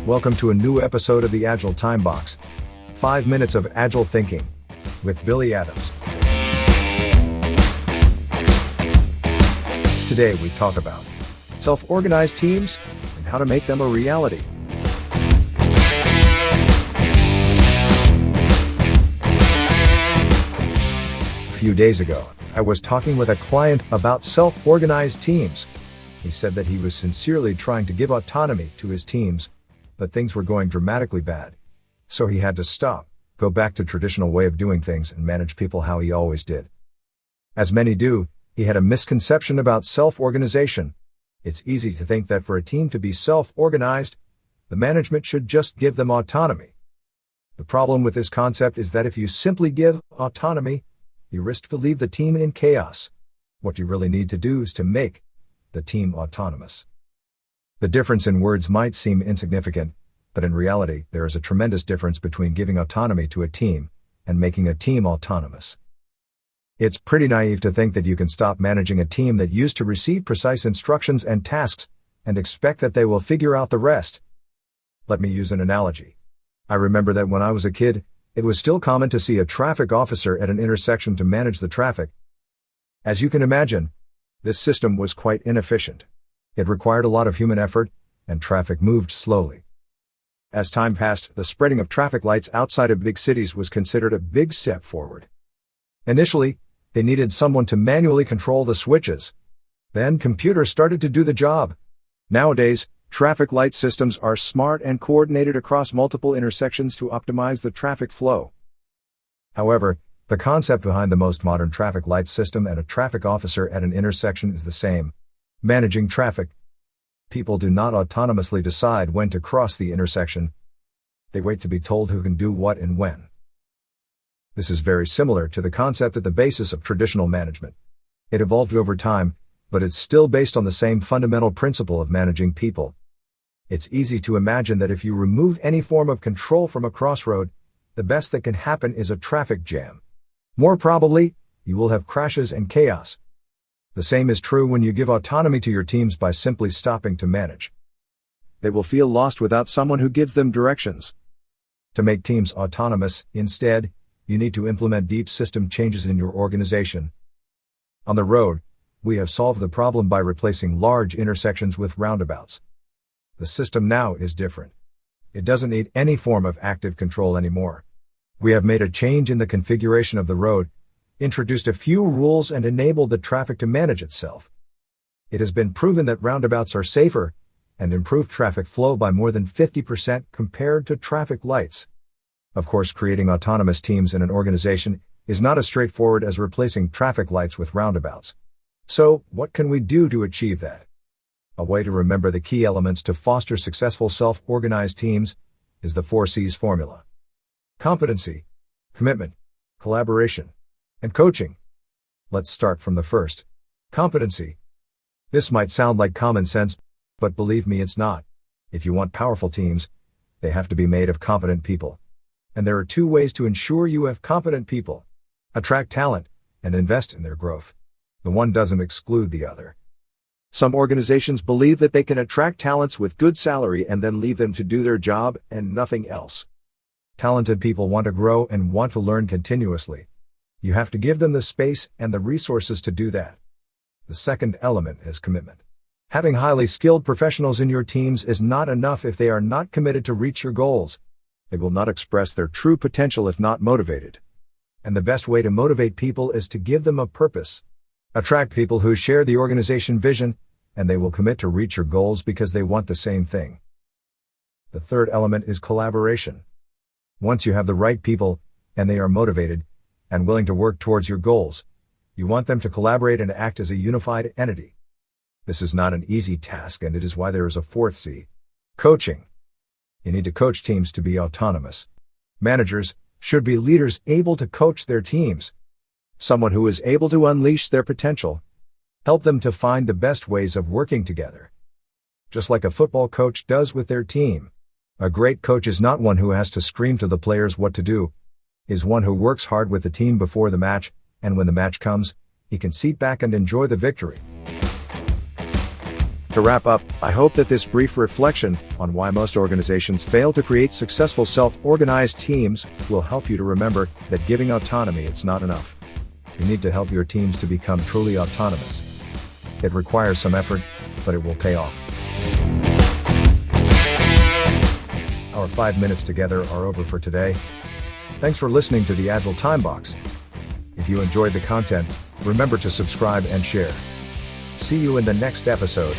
Welcome to a new episode of the Agile Time Box. 5 minutes of Agile thinking with Billy Adams. Today we talk about self-organized teams and how to make them a reality. A few days ago, I was talking with a client about self-organized teams. He said that he was sincerely trying to give autonomy to his teams, but things were going dramatically bad. So he had to stop, go back to traditional way of doing things and manage people how he always did. As many do, he had a misconception about self-organization. It's easy to think that for a team to be self-organized, the management should just give them autonomy. The problem with this concept is that if you simply give autonomy, you risk to leave the team in chaos. What you really need to do is to make the team autonomous. The difference in words might seem insignificant, but in reality, there is a tremendous difference between giving autonomy to a team and making a team autonomous. It's pretty naive to think that you can stop managing a team that used to receive precise instructions and tasks and expect that they will figure out the rest. Let me use an analogy. I remember that when I was a kid, it was still common to see a traffic officer at an intersection to manage the traffic. As you can imagine, this system was quite inefficient. It required a lot of human effort, and traffic moved slowly. As time passed, the spreading of traffic lights outside of big cities was considered a big step forward. Initially, they needed someone to manually control the switches. Then computers started to do the job. Nowadays, traffic light systems are smart and coordinated across multiple intersections to optimize the traffic flow. However, the concept behind the most modern traffic light system and a traffic officer at an intersection is the same: managing traffic. People do not autonomously decide when to cross the intersection. They wait to be told who can do what and when. This is very similar to the concept at the basis of traditional management. It evolved over time, but it's still based on the same fundamental principle of managing people. It's easy to imagine that if you remove any form of control from a crossroad, the best that can happen is a traffic jam. More probably, you will have crashes and chaos. The same is true when you give autonomy to your teams by simply stopping to manage. They will feel lost without someone who gives them directions. To make teams autonomous, instead, you need to implement deep system changes in your organization. On the road, we have solved the problem by replacing large intersections with roundabouts. The system now is different. It doesn't need any form of active control anymore. We have made a change in the configuration of the road, introduced a few rules and enabled the traffic to manage itself. It has been proven that roundabouts are safer and improve traffic flow by more than 50% compared to traffic lights. Of course, creating autonomous teams in an organization is not as straightforward as replacing traffic lights with roundabouts. So, what can we do to achieve that? A way to remember the key elements to foster successful self-organized teams is the 4C's formula: competency, commitment, collaboration, and coaching. Let's start from the first: competency. This might sound like common sense, but believe me, it's not. If you want powerful teams, they have to be made of competent people. And there are two ways to ensure you have competent people: attract talent and invest in their growth. The one doesn't exclude the other. Some organizations believe that they can attract talents with good salary and then leave them to do their job and nothing else. Talented people want to grow and want to learn continuously. You have to give them the space and the resources to do that. The second element is commitment. Having highly skilled professionals in your teams is not enough if they are not committed to reach your goals. They will not express their true potential if not motivated. And the best way to motivate people is to give them a purpose. Attract people who share the organization vision, and they will commit to reach your goals because they want the same thing. The third element is collaboration. Once you have the right people, and they are motivated and willing to work towards your goals, you want them to collaborate and act as a unified entity. This is not an easy task, and it is why there is a fourth C: coaching. You need to coach teams to be autonomous. Managers should be leaders able to coach their teams. Someone who is able to unleash their potential. Help them to find the best ways of working together. Just like a football coach does with their team. A great coach is not one who has to scream to the players what to do. Is one who works hard with the team before the match, and when the match comes, he can sit back and enjoy the victory. To To wrap up, I hope that this brief reflection on why most organizations fail to create successful self-organized teams will help you to remember that giving autonomy is not enough. You need to help your teams to become truly autonomous. It requires some effort, but it will pay off. Our 5 minutes together are over for today. Thanks for listening to the Agile Time Box. If you enjoyed the content, remember to subscribe and share. See you in the next episode.